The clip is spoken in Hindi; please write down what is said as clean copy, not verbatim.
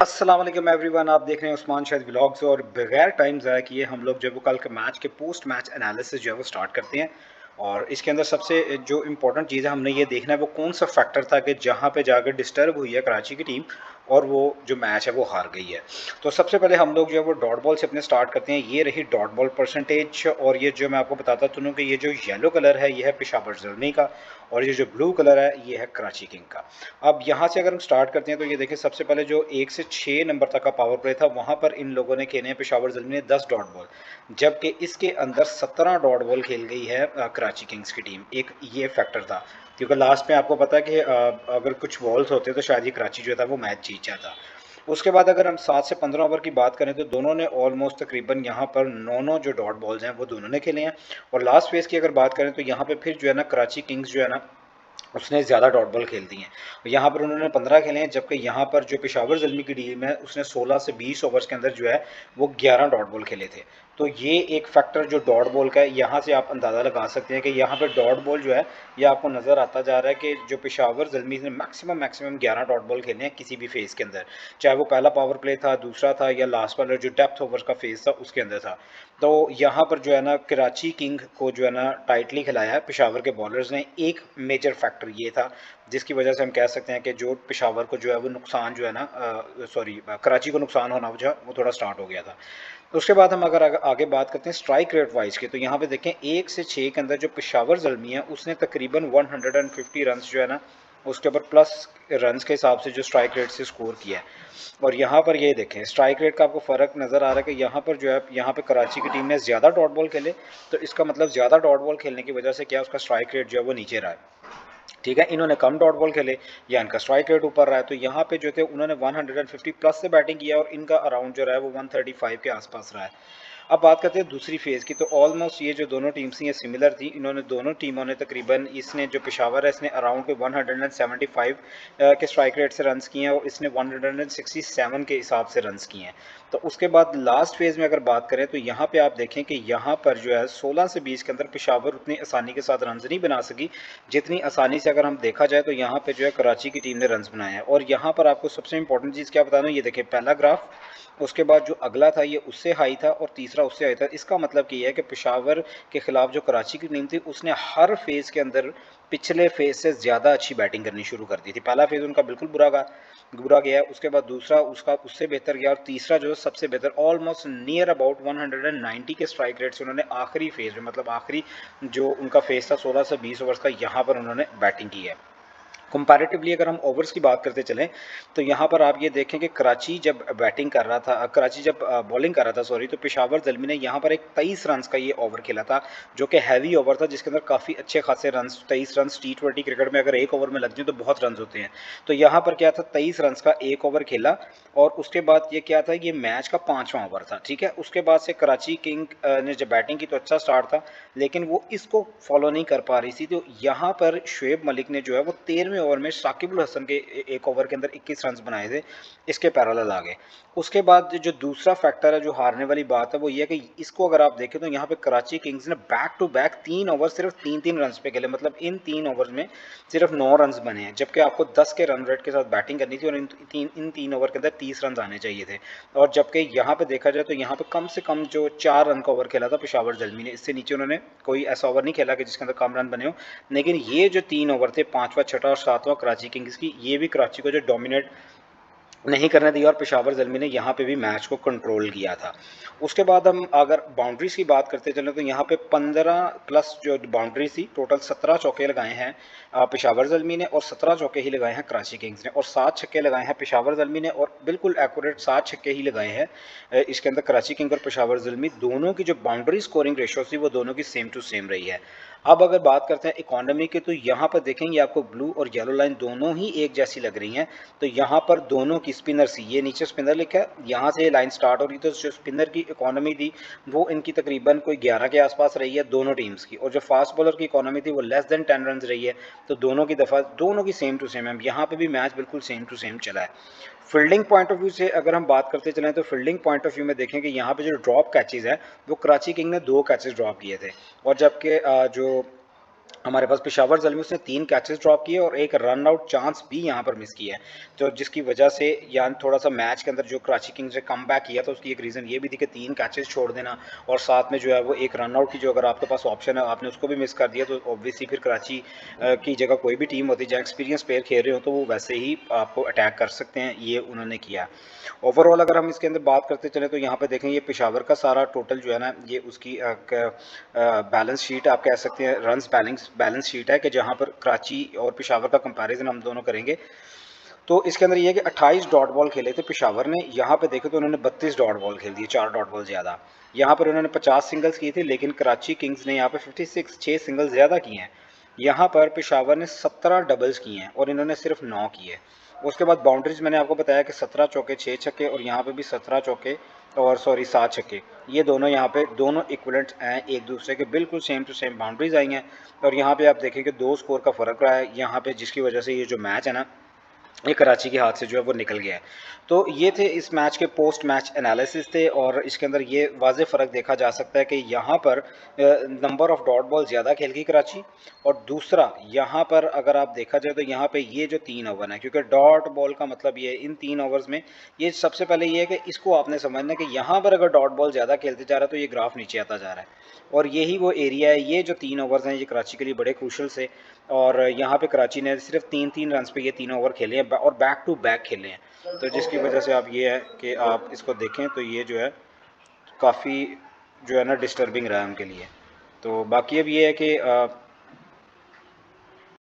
अस्सलाम वालेकुम एवरीवन, आप देख रहे हैं उस्मान शाहिद व्लॉग्स। और बगैर टाइम ज़ाया किए हम लोग जो वो कल के मैच के पोस्ट मैच एनालिसिस जो है वो स्टार्ट करते हैं। और इसके अंदर सबसे जो इम्पोर्टेंट चीज़ है हमने ये देखना है वो कौन सा फैक्टर था कि जहाँ पे जाकर डिस्टर्ब हुई है कराची की टीम और वो जो मैच है वो हार गई है। तो सबसे पहले हम लोग जो है वो डॉट बॉल से अपने स्टार्ट करते हैं। ये रही डॉट बॉल परसेंटेज, और ये जो मैं आपको बताता चलूँ कि ये जो येलो कलर है ये है पेशावर ज़ल्मी का, और ये जो ब्लू कलर है ये है कराची किंग का। अब यहाँ से अगर हम स्टार्ट करते हैं तो ये देखिए सबसे पहले जो 1 से 6 नंबर तक का पावर प्ले था वहाँ पर इन लोगों ने खेले हैं पेशावर ज़ल्मी ने 10 डॉट बॉल, जबकि इसके अंदर 17 डॉट बॉल खेल गई है कराची किंग्स की टीम। एक ये फैक्टर था, क्योंकि लास्ट में आपको पता है कि अगर कुछ बॉल्स होते तो शायद ये कराची जो था वो मैच जीत जाता। उसके बाद अगर हम 7 से 15 ओवर की बात करें तो दोनों ने ऑलमोस्ट तकरीबन यहाँ पर 9 जो डॉट बॉल्स हैं वो दोनों ने खेले हैं। और लास्ट फेज की अगर बात करें तो यहाँ पे फिर जो है ना कराची किंग्स जो है ना उसने ज़्यादा डॉट बॉल खेल दी हैं। यहाँ पर उन्होंने 15 खेले हैं, जबकि यहाँ पर जो पेशावर ज़ल्मी की टीम है उसने 16 से 20 ओवर्स के अंदर जो है वो 11 डॉट बॉल खेले थे। तो ये एक फैक्टर जो डॉट बॉल का है, यहाँ से आप अंदाज़ा लगा सकते हैं कि यहाँ पर डॉट बॉल जो है ये आपको नज़र आता जा रहा है कि जो पेशावर ज़ल्मी ने मैक्सिमम 11 डॉट बॉल खेले हैं किसी भी फेज़ के अंदर, चाहे वो पहला पावर प्ले था, दूसरा था, या लास्ट वाला जो डेप्थ ओवर का फेज़ था उसके अंदर था। तो यहाँ पर जो है ना कराची किंग को जो है ना टाइटली खिलाया है पेशावर के बॉलर्स ने। एक मेजर फैक्टर ये था जिसकी वजह से हम कह सकते हैं कि जो पेशावर को जो है वो नुकसान जो है ना सॉरी कराची को नुकसान होना जो है वो थोड़ा स्टार्ट हो गया था। उसके बाद हम अगर आगे बात करते हैं स्ट्राइक रेट वाइज की, तो यहाँ पे देखें 1 से 6 के अंदर जो पेशावर ज़ल्मी है उसने तकरीबन 150 रन्स जो है ना उसके ऊपर प्लस रन्स के हिसाब से जो स्ट्राइक रेट से स्कोर किया है। और यहाँ पर ये देखें स्ट्राइक रेट का आपको फ़र्क नज़र आ रहा है कि यहाँ पर जो है यहाँ पे कराची की टीम ने ज़्यादा डॉट बॉल खेले, तो इसका मतलब ज़्यादा डॉट बॉल खेलने की वजह से क्या उसका स्ट्राइक रेट जो है वो नीचे रहा है। ठीक है, इन्होंने कम डॉट बॉल खेले या इनका स्ट्राइक रेट ऊपर रहा है, तो यहाँ पे जो थे उन्होंने 150 प्लस से बैटिंग किया और इनका अराउंड जो रहा है वो 135 के आसपास रहा है। अब बात करते हैं दूसरी फेज़ की, तो ऑलमोस्ट ये जो दोनों टीम्स थी ये सिमिलर थी। इन्होंने दोनों टीमों ने तकरीबन, इसने जो पेशावर है इसने अराउंड के 175 के स्ट्राइक रेट से रन्स किए हैं और इसने 167 के हिसाब से रन्स किए हैं। तो उसके बाद लास्ट फेज़ में अगर बात करें तो यहाँ पे आप देखें कि यहाँ पर जो है 16 से 20 के अंदर पेशावर उतनी आसानी के साथ रन्स नहीं बना सकी जितनी आसानी से अगर हम देखा जाए तो यहाँ पे जो है कराची की टीम ने रन्स बनाए हैं। और यहाँ पर आपको सबसे इंपॉर्टेंट चीज़ क्या बताना है, ये देखें पहला ग्राफ, उसके बाद जो अगला था ये उससे हाई था और तीसरा उससे हाई था। इसका मतलब ये है कि पेशावर के खिलाफ जो कराची की टीम थी उसने हर फेज़ के अंदर पिछले फेज़ से ज़्यादा अच्छी बैटिंग करनी शुरू कर दी थी। पहला फेज़ उनका बिल्कुल बुरा गया, उसके बाद दूसरा उसका उससे बेहतर गया और तीसरा जो सबसे बेहतर ऑलमोस्ट नियर अबाउट 190 के स्ट्राइक रेट से उन्होंने आखिरी फेज़ में, मतलब आखिरी जो उनका फेज़ था 16 से 20 ओवर्स का, यहाँ पर उन्होंने बैटिंग की है। कंपैरेटिवली अगर हम ओवर्स की बात करते चलें तो यहाँ पर आप ये देखें कि कराची जब बैटिंग कर रहा था, कराची जब बॉलिंग कर रहा था सॉरी, तो पेशावर ज़ल्मी ने यहाँ पर एक 23 रन्स का ये ओवर खेला था जो कि हैवी ओवर था, जिसके अंदर काफ़ी अच्छे खासे रन्स, 23 रन्स T20 क्रिकेट में अगर एक ओवर में लग जाए तो बहुत रन्स होते हैं। तो यहाँ पर क्या था, 23 रन्स का एक ओवर खेला और उसके बाद ये क्या था, ये मैच का 5वां ओवर था। ठीक है, उसके बाद से कराची किंग ने जब बैटिंग की तो अच्छा स्टार्ट था, लेकिन वो इसको फॉलो नहीं कर पा रही थी। तो यहाँ पर शुएब मलिक ने जो है वो 13वें ओवर में साकिबुल हसन के एक ओवर के अंदर 21 रन बनाए थे, इसके पैरेलल आ गए। उसके बाद जो दूसरा फैक्टर है जो हारने वाली बात है वो ये है कि इसको अगर आप देखें तो यहाँ पे कराची किंग्स ने बैक टू बैक 3 ओवर सिर्फ 3-3 रन पे खेले, मतलब इन 3 ओवर में सिर्फ 9 रन बने हैं, जबकि आपको 10 के रन रेट के साथ बैटिंग करनी थी और इन तीन ओवर के अंदर 30 रन आने चाहिए थे। और जबकि यहाँ पे देखा जाए तो यहाँ पे कम से कम जो 4 रन का ओवर खेला था पेशावर ज़ल्मी ने, इससे नीचे उन्होंने कोई ऐसा ओवर नहीं खेला कि जिसके अंदर कम रन बने हो। लेकिन ये जो 3 ओवर थे, पांचवा, छठा और सातवां कराची किंग्स की, ये भी कराची को जो डोमिनेट नहीं करने दिया और पेशावर ज़ल्मी ने यहाँ पे भी मैच को कंट्रोल किया था। उसके बाद हम अगर बाउंड्रीज की बात करते चलें तो यहाँ पे 15 प्लस जो बाउंड्रीज थी, टोटल 17 चौके लगाए हैं पेशावर ज़ल्मी ने और 17 चौके ही लगाए हैं कराची किंग्स ने और 7 छक्के लगाए हैं पेशावर ज़ल्मी ने और बिल्कुल एक्यूरेट 7 छक्के ही लगाए हैं इसके अंदर कराची किंग और पेशावर ज़ल्मी दोनों की जो बाउंड्री स्कोरिंग रेशो थी वो दोनों की सेम टू सेम रही है। अब अगर बात करते हैं इकोनॉमी की, तो यहाँ पर देखेंगे आपको ब्लू और येलो लाइन दोनों ही एक जैसी लग रही हैं। तो यहाँ पर दोनों की स्पिनर सी, ये नीचे स्पिनर लिखा है, यहाँ से ये लाइन स्टार्ट हो रही, तो जो स्पिनर की इकोनॉमी थी वो इनकी तकरीबन कोई 11 के आसपास रही है दोनों टीम्स की, और जो फास्ट बॉलर की इकोनॉमी थी वो लेस देन 10 रन रही है। तो दोनों की दफ़ा दोनों की सेम टू सेम है, यहाँ पे भी मैच बिल्कुल सेम टू सेम चला है। फील्डिंग पॉइंट ऑफ व्यू से अगर हम बात करते चलें तो फील्डिंग पॉइंट ऑफ व्यू में देखें कि यहाँ पे जो ड्रॉप कैचेज है वो कराची किंग ने 2 कैचेज ड्रॉप किए थे, और जबकि जो हमारे पास पेशावर ज़ल्मी उसने 3 कैचेस ड्रॉप किए और एक रन आउट चांस भी यहाँ पर मिस किया है। तो जिसकी वजह से यानी थोड़ा-सा मैच के अंदर जो कराची किंग्स ने कमबैक किया था उसकी एक रीज़न ये भी थी कि 3 कैचेस छोड़ देना और साथ में जो है वो एक रन आउट की जो अगर आपके पास ऑप्शन है आपने उसको भी मिस कर दिया तो ऑब्वियसली फिर कराची की जगह कोई भी टीम होती जहाँ एक्सपीरियंस प्लेयर खेल रहे हो तो वो वैसे ही आपको अटैक कर सकते हैं, ये उन्होंने किया। ओवरऑल अगर हम इसके अंदर बात करते चलें तो यहाँ पे देखें ये पेशावर का सारा टोटल जो है ना ये उसकी बैलेंस शीट आप कह सकते हैं रन्स बैलेंस शीट है कि जहाँ पर कराची और पेशावर का कंपैरिजन हम दोनों करेंगे तो इसके अंदर ये है कि 28 डॉट बॉल खेले थे पेशावर ने, यहाँ पे देखे तो उन्होंने 32 डॉट बॉल खेल दिए, 4 डॉट बॉल ज़्यादा। यहाँ पर उन्होंने 50 सिंगल्स किए थे लेकिन कराची किंग्स ने यहाँ पे 56 6 सिंगल्स ज़्यादा किए हैं। यहाँ पर पेशावर ने 17 डबल्स किए हैं और इन्होंने सिर्फ 9 किए। उसके बाद बाउंड्रीज मैंने आपको बताया कि 17 चौके 6 छक्के और यहाँ पे भी 17 चौके और सॉरी 7 छक्के, ये दोनों यहाँ पे दोनों इक्वलेंट हैं एक दूसरे के, बिल्कुल सेम टू सेम बाउंड्रीज आई हैं। और यहाँ पे आप देखें कि 2 स्कोर का फ़र्क रहा है यहाँ पे, जिसकी वजह से ये जो मैच है ना ये कराची के हाथ से जो है वो निकल गया है। तो ये थे इस मैच के पोस्ट मैच एनालिसिस थे और इसके अंदर ये वाज़ेह फ़र्क देखा जा सकता है कि यहाँ पर नंबर ऑफ डॉट बॉल ज़्यादा खेल गई कराची और दूसरा यहाँ पर अगर आप देखा जाए तो यहाँ पे ये जो 3 ओवर हैं, क्योंकि डॉट बॉल का मतलब ये है इन 3 ओवर्स में ये सबसे पहले ये है कि इसको आपने समझना है कि यहाँ पर अगर डॉट बॉल ज़्यादा खेलते जा रहा है तो ये ग्राफ नीचे आता जा रहा है और यही वो एरिया है, ये जो 3 ओवर्स हैं ये कराची के लिए बड़े क्रूशल से और यहाँ पे कराची ने सिर्फ 3-3 रन्स पे ये 3 ओवर खेले हैं और बैक टू बैक खेले हैं। तो जिसकी वजह से आप ये है कि आप इसको देखें तो ये जो है काफ़ी जो है ना डिस्टर्बिंग रहा है उनके लिए। तो बाकी अब ये है कि